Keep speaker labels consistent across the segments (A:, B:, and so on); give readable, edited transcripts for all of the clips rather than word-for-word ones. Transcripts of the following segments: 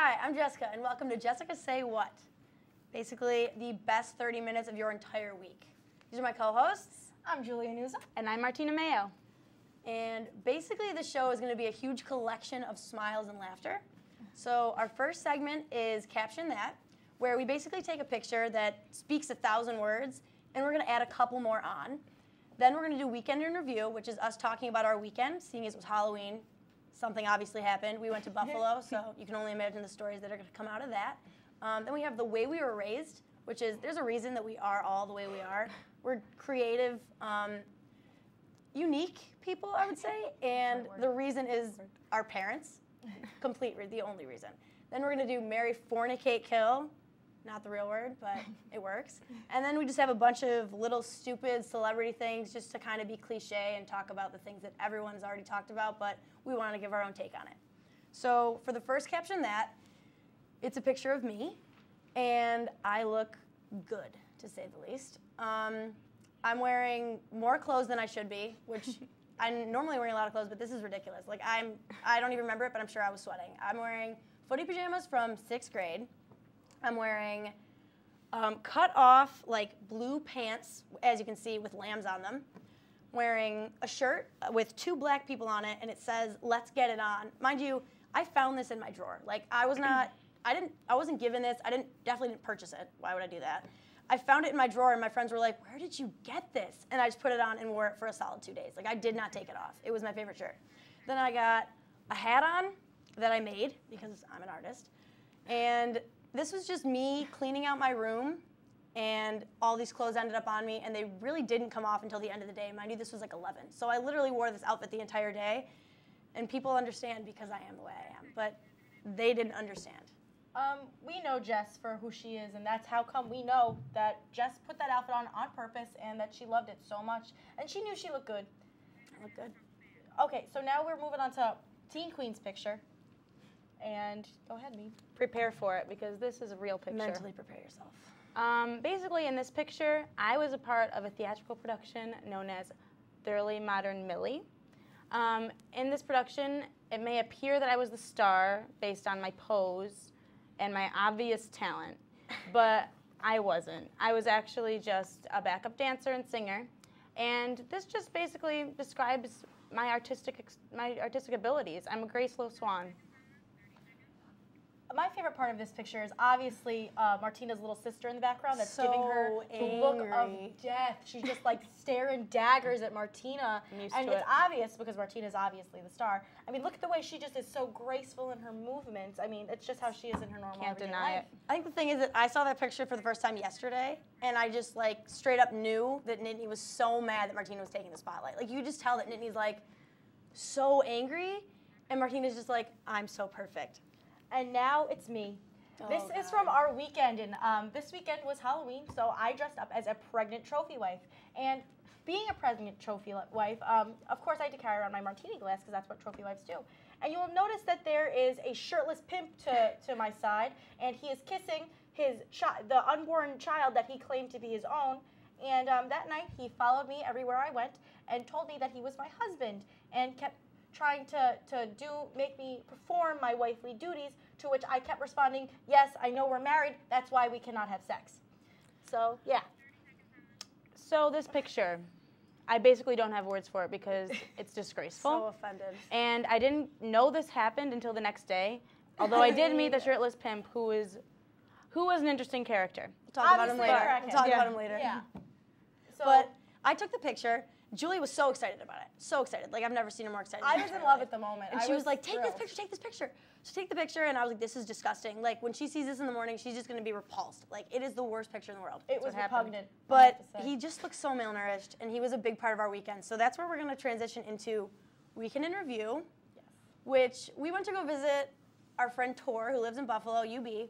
A: Hi, I'm Jessica, and welcome to Jessica Say What? Basically, the best 30 minutes of your entire week. These are my co-hosts.
B: I'm Julia Nuzzo.
C: And I'm Martina Mayo.
A: And basically, the show is going to be a huge collection of smiles and laughter. So our first segment is Caption That, where we basically take a picture that speaks 1,000 words, and we're going to add a couple more on. Then we're going to do Weekend in Review, which is us talking about our weekend, seeing as it was Halloween. Something obviously happened. We went to Buffalo, so you can only imagine the stories that are going to come out of that. Then we have The Way We Were Raised, which is, there's a reason that we are all the way we are. We're creative, unique people, I would say, and the reason is our parents. The only reason. Then we're going to do Marry, Fornicate, Kill. Not the real word, but it works. And then we just have a bunch of little stupid celebrity things just to kind of be cliche and talk about the things that everyone's already talked about, but we want to give our own take on it. So for the first Caption That, it's a picture of me, and I look good, to say the least. I'm wearing more clothes than I should be, which I'm normally wearing a lot of clothes, but this is ridiculous. Like I don't even remember it, but I'm sure I was sweating. I'm wearing footy pajamas from 6th grade. I'm wearing cut off like blue pants, as you can see, with lambs on them. Wearing a shirt with 2 black people on it, and it says, "Let's get it on." Mind you, I found this in my drawer. Like I wasn't given this. Definitely didn't purchase it. Why would I do that? I found it in my drawer, and my friends were like, "Where did you get this?" And I just put it on and wore it for a solid 2 days. Like I did not take it off. It was my favorite shirt. Then I got a hat on that I made because I'm an artist, and this was just me cleaning out my room, and all these clothes ended up on me, and they really didn't come off until the end of the day. Mind you, this was like 11. So I literally wore this outfit the entire day, and people understand because I am the way I am, but they didn't understand.
B: We know Jess for who she is, and that's how come we know that Jess put that outfit on purpose and that she loved it so much, and she knew she looked good.
A: I look good.
B: Okay, so now we're moving on to Teen Queen's picture. And go ahead, Mead.
C: Prepare for it, because this is a real picture.
A: Mentally prepare yourself.
C: Basically, in this picture, I was a part of a theatrical production known as Thoroughly Modern Millie. In this production, it may appear that I was the star based on my pose and my obvious talent, but I wasn't. I was actually just a backup dancer and singer, and this just basically describes my artistic abilities. I'm a graceful swan.
B: My favorite part of this picture is obviously Martina's little sister in the background that's giving her the look of death. She's just like staring daggers at Martina. And it's obvious because Martina's obviously the star. I mean, look at the way she just is so graceful in her movements. I mean, it's just how she is in her normal
C: Can't deny
B: life.
C: it.
A: I think the thing is that I saw that picture for the first time yesterday, and I just like straight up knew that Nittany was so mad that Martina was taking the spotlight. Like you could just tell that Nittany's like so angry, and Martina's just like, "I'm so perfect."
B: And now it's me. This is from our weekend, and this weekend was Halloween, so I dressed up as a pregnant trophy wife. And being a pregnant trophy wife, of course I had to carry around my martini glass because that's what trophy wives do. And you will notice that there is a shirtless pimp to my side, and he is kissing the unborn child that he claimed to be his own. And that night he followed me everywhere I went and told me that he was my husband and kept trying to make me perform my wifely duties, to which I kept responding, "Yes, I know we're married, that's why we cannot have sex." So, yeah.
C: So this picture, I basically don't have words for it because it's disgraceful.
A: So offended.
C: And I didn't know this happened until the next day, although I did meet the shirtless pimp who was an interesting character.
A: We'll talk about him later. We'll talk about him later.
B: Yeah. So,
A: But I took the picture. Julie was so excited about it. So excited. Like, I've never seen her more excited.
B: I was in love at the moment.
A: And she was like, take this picture. So take the picture, and I was like, this is disgusting. Like, when she sees this in the morning, she's just going to be repulsed. Like, it is the worst picture in the world.
B: It was repugnant.
A: But he just looks so malnourished, and he was a big part of our weekend. So that's where we're going to transition into Weekend in Review, which we went to go visit our friend Tor, who lives in Buffalo, UB.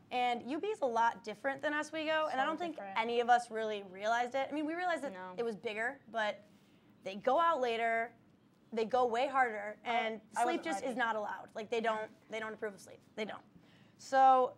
A: And UB is a lot different than Oswego, and I don't think any of us really realized it. I mean, we realized that it was bigger, but they go out later, they go way harder, and sleep just is not allowed. Like they don't approve of sleep. They don't. So,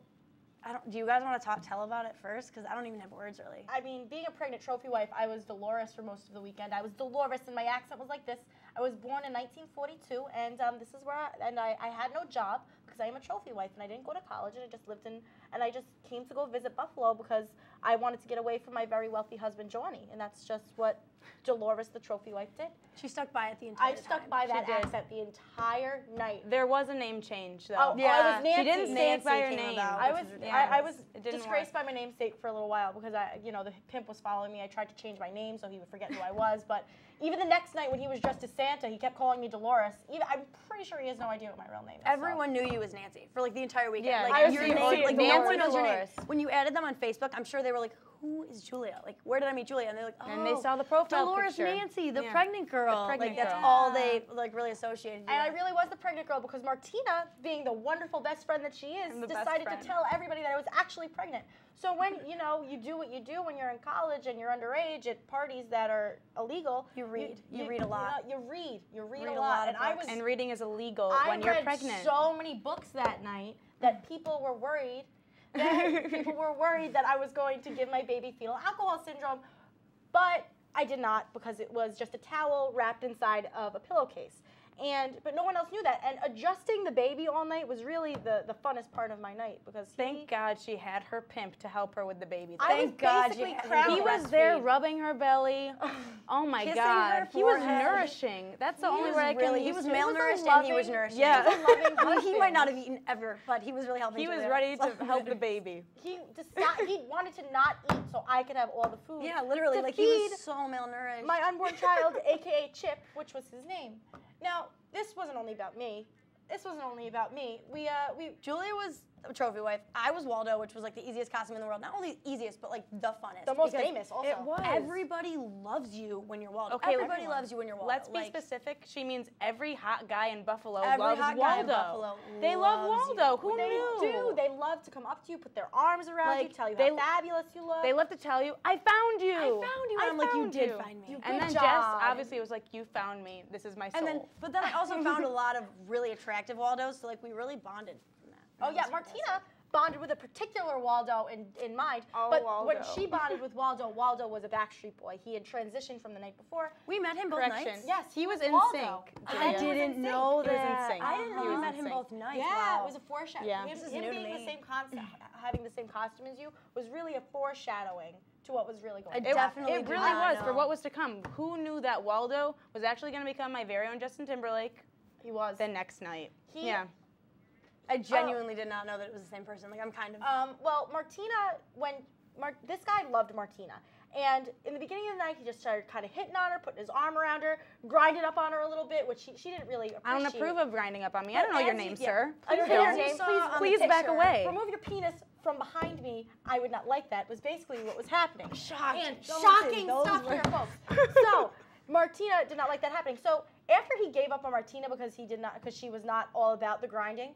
A: do you guys want to tell about it first? Because I don't even have words really.
B: I mean, being a pregnant trophy wife, I was Dolores for most of the weekend. I was Dolores, and my accent was like this. I was born in 1942, and this is where I had no job because because I am a trophy wife and I didn't go to college and I just came to go visit Buffalo because I wanted to get away from my very wealthy husband, Johnny. And that's just what Dolores, the trophy wife, did.
A: She stuck by it the entire time.
B: I stuck by that accent the entire night.
C: There was a name change, though.
B: Oh, yeah. I was Nancy.
C: She didn't stand by her name.
B: I was disgraced by my namesake for a little while because the pimp was following me. I tried to change my name so he would forget who I was, but even the next night when he was dressed as Santa, he kept calling me Dolores. I'm pretty sure he has no idea what my real name is.
A: Everyone knew you as Nancy for like the entire weekend.
C: Yeah,
A: like
B: your
A: name, like no one knows your name.
C: Dolores.
A: When you added them on Facebook, I'm sure they were like, "Who is Julia? Like, where did I meet Julia?" And they're like, "Oh,
C: and they saw the profile
A: Dolores
C: picture.
A: Nancy, the pregnant girl."
C: pregnant
A: That's
C: girl.
A: all they like really associated.
B: And I really was the pregnant girl because Martina, being the wonderful best friend that she is, decided to tell everybody that I was actually pregnant. So when, you do what you do when you're in college and you're underage at parties that are illegal.
A: You read. You read a lot.
B: You read a lot.
C: And reading is illegal when you're pregnant.
B: I read so many books that night that people were worried that I was going to give my baby fetal alcohol syndrome. But I did not because it was just a towel wrapped inside of a pillowcase. But no one else knew that. And adjusting the baby all night was really the funnest part of my night because
C: Thank God she had her pimp to help her with the baby.
A: Thank God
C: he was there rubbing her belly. Oh my
A: Kissing
C: God.
A: her
C: He was
A: forehead.
C: nourishing. That's the only way I can
A: He was
C: use it.
A: malnourished and he was nourishing.
C: Yeah.
A: He might not have eaten ever, but he was really helping.
C: He was
A: Julia.
C: ready to help the baby.
B: he wanted to not eat so I could have all the food.
A: Yeah, literally.
B: to
A: Like he
B: feed
A: was so malnourished.
B: my unborn child, aka Chip, which was his name. Now, this wasn't only about me.
A: Julia was a trophy wife. I was Waldo, which was like the easiest costume in the world. Not only easiest, but like the funnest.
B: The most
A: because
B: famous also.
C: It was.
A: Everybody loves you when you're Waldo.
C: Okay,
A: Everybody loves you when you're Waldo.
C: Let's be specific. She means every hot guy in Buffalo
A: Every
C: loves
A: hot
C: Waldo.
A: guy in Buffalo
C: They love
A: loves
C: Waldo.
A: you.
C: Who
B: They
C: knew?
B: do. They love to come up to you, put their arms around you, tell you how fabulous you look.
C: They love to tell you, I found you.
A: I found you. And I'm like, you did find me.
C: And then
B: Good
C: Jess,
B: job.
C: obviously, was like, you found me. This is my soul.
A: But then I also found a lot of really attractive Waldos, so like we really bonded from that.
B: Oh yeah, Martina bonded with a particular Waldo in mind.
C: Oh,
B: but
C: Waldo.
B: when she bonded with Waldo, Waldo was a Backstreet Boy. He had transitioned from the night before.
A: We met him both
C: Correction.
A: nights.
B: Yes,
C: He was in
B: Waldo.
C: sync.
A: I
C: Julia.
A: didn't know
C: He was in
A: that.
C: sync.
A: I didn't know
C: He
A: we
C: was
A: met
C: in
A: him
C: sync.
A: both nights.
B: Yeah,
A: Wow.
B: it was a foreshadow.
C: Yeah.
B: Him,
A: This is
B: him
A: new to
B: being
A: me.
B: the same concept, having the same costume as you, was really a foreshadowing to what was really going
A: I
B: on.
A: definitely
C: It
A: did
C: really
A: not
C: was
A: know.
C: for what was to come. Who knew that Waldo was actually going to become my very own Justin Timberlake
B: He was.
C: the next night?
B: He-
A: I genuinely did not know that it was the same person. Like I'm kind of.
B: Well, Martina, this guy loved Martina. And in the beginning of the night, he just started kind of hitting on her, putting his arm around her, grinding up on her a little bit, which she didn't really appreciate.
C: I don't approve of grinding up on me. I don't know your name, sir.
B: I don't know your name.
C: Please back away.
B: Remove your penis from behind me. I would not like that. Was basically what was happening.
A: Shocking.
B: Shocking stuff here, folks. So Martina did not like that happening. So after he gave up on Martina because she was not all about the grinding,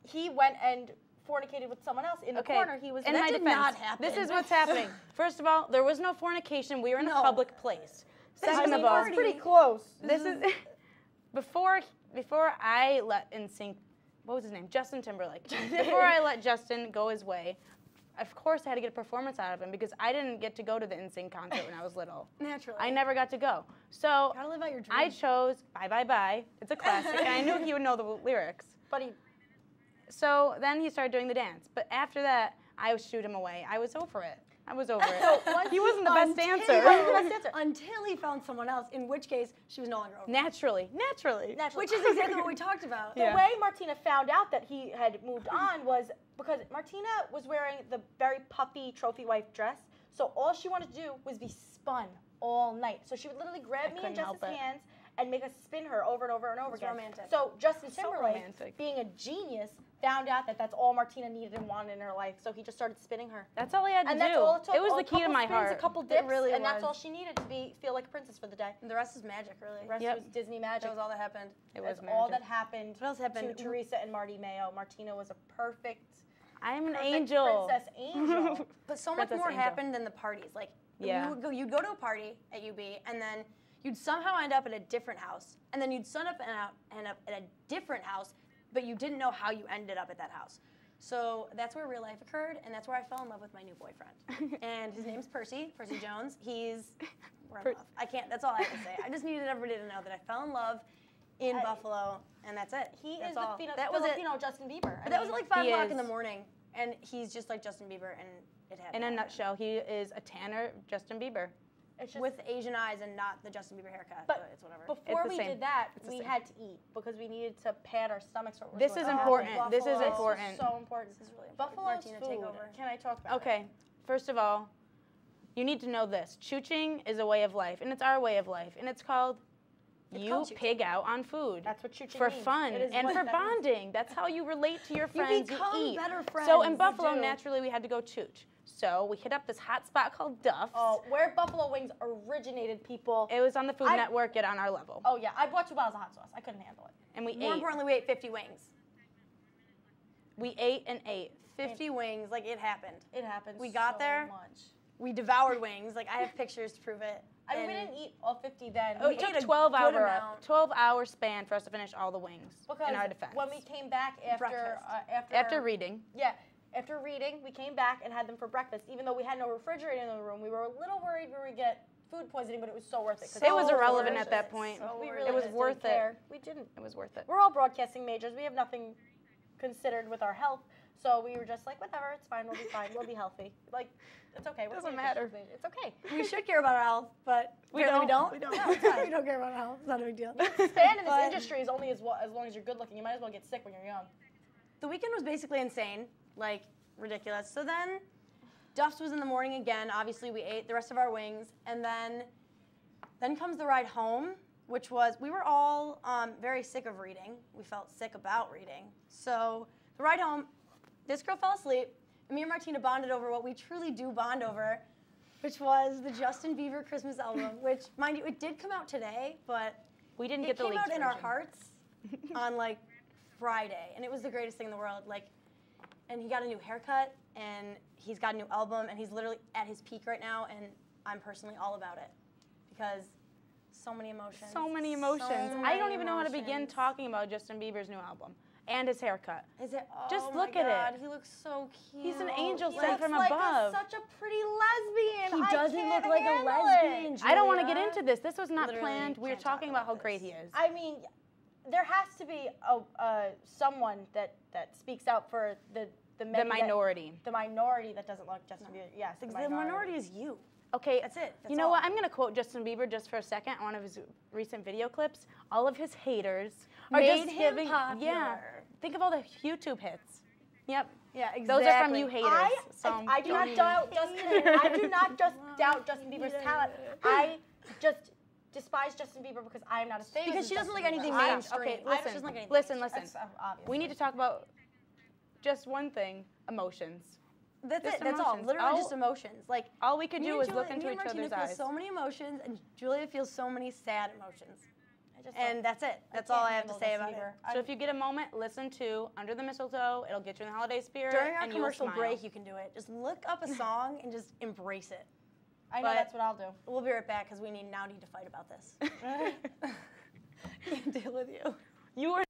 B: he went and fornicated with someone else in the corner. He was
C: in my
A: did
C: defense.
A: not happen.
C: This is what's happening. First of all, there was no fornication. We were in a public place. Second of all,
B: it's pretty close.
C: this is before I let NSYNC. What was his name? Justin Timberlake. Before I let Justin go his way, of course I had to get a performance out of him because I didn't get to go to the NSYNC concert when I was little.
A: Naturally.
C: I never got to go. So
A: Gotta live out your dream.
C: I chose Bye Bye Bye. It's a classic. And I knew he would know the lyrics.
B: But he.
C: So then he started doing the dance. But after that, I shooed him away. I was over it. He wasn't the best dancer.
A: Until he found someone else, in which case she was no longer over.
C: Naturally.
A: Which is exactly what we talked about.
B: The way Martina found out that he had moved on was because Martina was wearing the very puffy trophy wife dress. So all she wanted to do was be spun all night. So she would literally grab me in Justin's hands and make us spin her over and over and over again.
A: Romantic.
B: So Justin Timberlake,
C: romantic.
B: being a genius, found out that that's all Martina needed and wanted in her life. So he just started spinning her.
C: That's all he had to
B: And
C: do.
B: that's all it took.
C: It was the key to my heart.
B: A couple dips,
A: really
B: and that's
A: was.
B: all she needed to feel like a princess for the day.
A: And the rest is magic, really.
B: The rest was Disney magic.
A: That was all that happened.
C: It was
B: That's all
C: magic.
B: that happened.
A: What else happened?
B: To Teresa and Marty Mayo. Martina was a perfect.
C: I am an
B: perfect
C: angel.
B: Princess angel.
A: But so much
C: Princess
A: more
C: Angel.
A: happened than the parties. Like,
C: Yeah.
A: you'd go to a party at UB, and then you'd somehow end up at a different house. And then you'd end up at a different house, but you didn't know how you ended up at that house. So that's where real life occurred, and that's where I fell in love with my new boyfriend. And his name's Percy Jones. We're in love. I can't, that's all I have to say. I just needed everybody to know that I fell in love in Buffalo, and that's it.
B: He
A: that's
B: is
A: all.
B: the
A: That was
B: Filipino Justin Bieber.
A: That was at like 5
C: He
A: o'clock in
C: is.
A: the morning, and he's just like Justin Bieber, and it happened.
C: In a nutshell, he is a tanner Justin Bieber.
B: It's just,
A: with Asian eyes and not the Justin Bieber haircut, but it's whatever.
B: Before
C: It's the
B: we
C: same.
B: did that,
C: It's the
B: we
C: same.
B: had to eat because we needed to pad our stomachs. For what was
C: This
B: going
C: is
B: on.
C: important. This is
B: Buffalo.
C: important.
B: So important.
A: This is really important.
B: Buffalo's
A: Martina,
B: food.
A: take over.
B: Can I talk about it?
C: Okay, first of all, you need to know this. Chooching is a way of life, and it's our way of life, and it's called
A: It's
C: you
A: called chooching.
C: pig out on food.
B: That's what chooching
C: for
B: means.
C: fun
B: It is
C: and
B: what
C: for
B: that means.
C: bonding. That's how you relate to your friends.
A: become
C: eat.
A: better
C: So in
A: friends.
C: Buffalo,
A: You do.
C: naturally, we had to go chooch. So we hit up this hot spot called Duff's.
B: Oh, where Buffalo Wings originated, people.
C: It was on the Food Network. Get on our level.
B: Oh yeah, I bought 2 bottles of hot sauce. I couldn't handle it.
C: And we
A: More
C: ate.
A: importantly, we ate 50 wings.
C: We ate and ate.
A: 50 wings, like it happened.
B: It happens.
A: We got
B: so
A: there.
B: much.
A: We devoured wings. Like I have pictures to prove it.
B: I mean, we
A: And
B: didn't eat all 50 then.
C: It
A: We
C: took
A: ate a
C: 12
A: good amount.
C: 12-hour span for us to finish all the wings.
B: because
C: in our defense.
B: when we came back after
A: Breakfast.
C: After reading.
B: yeah, after reading, we came back and had them for breakfast. Even though we had no refrigerator in the room, we were a little worried we would get food poisoning, but it was so worth it. 'cause
C: It was
B: so
C: irrelevant
B: worth
C: at that
B: it.
C: point.
A: So
B: We
A: worth
B: really
C: It was
B: just
C: worth
B: didn't
C: it.
B: care. We didn't.
C: It was worth it.
B: We're all broadcasting majors. We have nothing considered with our health. So we were just like, whatever, it's fine. We'll be fine. We'll be healthy. Like, it's okay. We're
C: Doesn't
B: communications
C: matter.
B: majors. It's okay.
A: we should care about our health, but
C: We
A: apparently
C: don't.
A: we don't.
C: We
A: No, it's fine. We don't care about our health. It's not a big deal.
B: Stand in this
A: But
B: industry is only as long as you're good looking. You might as well get sick when you're young.
A: the weekend was basically insane, like ridiculous. So then Duff's was in the morning again. Obviously, we ate the rest of our wings, and then comes the ride home, which was we were all very sick of reading. We felt sick about reading. So the ride home, this girl fell asleep, and me and Martina bonded over what we truly do bond over, which was the Justin Bieber Christmas album. Which, mind you, it did come out today, but
C: We didn't
A: it
C: get the
A: came
C: leaked
A: out in our
C: version.
A: hearts on like Friday, and it was the greatest thing in the world. Like, and he got a new haircut, and he's got a new album, and he's literally at his peak right now, and I'm personally all about it because so many emotions.
C: So many emotions.
A: So
C: I don't
A: many
C: even know how to begin
A: emotions.
C: talking about Justin Bieber's new album and his haircut.
A: Is it?
C: Just
A: Oh
C: look
A: my
C: at
A: God,
C: it.
A: He looks so cute.
C: He's an angel
B: He
C: sent
B: looks
C: from
B: like
C: above.
B: such a pretty lesbian.
A: He doesn't
B: I can't
A: look like a
B: handle
A: lesbian.
B: it.
C: I don't want to get
A: Julia.
C: into this. This was not
A: Literally
C: planned. We were
A: can't talk
C: talking about how
A: about
C: great
A: this.
C: he is.
B: I mean, there has to be someone that speaks out for the
C: The
B: many
C: minority.
B: the minority that doesn't like Justin Bieber. Yes,
A: The minority is you.
C: Okay,
A: That's it. That's
C: you know
A: all.
C: what? I'm going to quote Justin Bieber just for a second on one of his recent video clips. All of his haters are
A: Made
C: just
A: him
C: giving.
A: popular.
C: Yeah. Think of all the YouTube hits. Yep.
A: Yeah, exactly.
C: Those are from you haters.
B: I do not doubt Justin. I do not just doubt Justin Bieber's talent. I just despise Justin Bieber because I am not as famous.
A: Because
B: as
A: she doesn't
B: Justin
A: like
B: Bieber.
A: anything
C: I-
A: mainstream.
C: okay,
A: She
C: listen,
A: doesn't like anything
C: listen,
A: mainstream.
C: listen.
B: That's obvious.
C: We need to talk about just one thing: emotions.
A: That's
C: Just
A: it. That's all.
C: emotions.
A: Literally
C: All-
A: just emotions. Like
C: All we could
A: me
C: do
A: and
C: is look
A: Julia-
C: into
A: me
C: each
A: and Martina
C: other's
A: feel
C: eyes.
A: so many emotions, and Julia feels so many sad emotions.
B: I just don't-
A: And that's it. That's
B: can't
A: all I have to
B: handle
A: say
B: Justin
A: about it.
B: Bieber.
C: So if you get a moment, listen to Under the Mistletoe. It'll get you in the holiday spirit.
A: During our
C: and you will
A: commercial
C: smile.
A: break, you can do it. Just look up a song and just embrace it.
B: I know
A: but-
B: that's what I'll do.
A: We'll be right back because we need to fight about this. Can't deal with you.
C: You were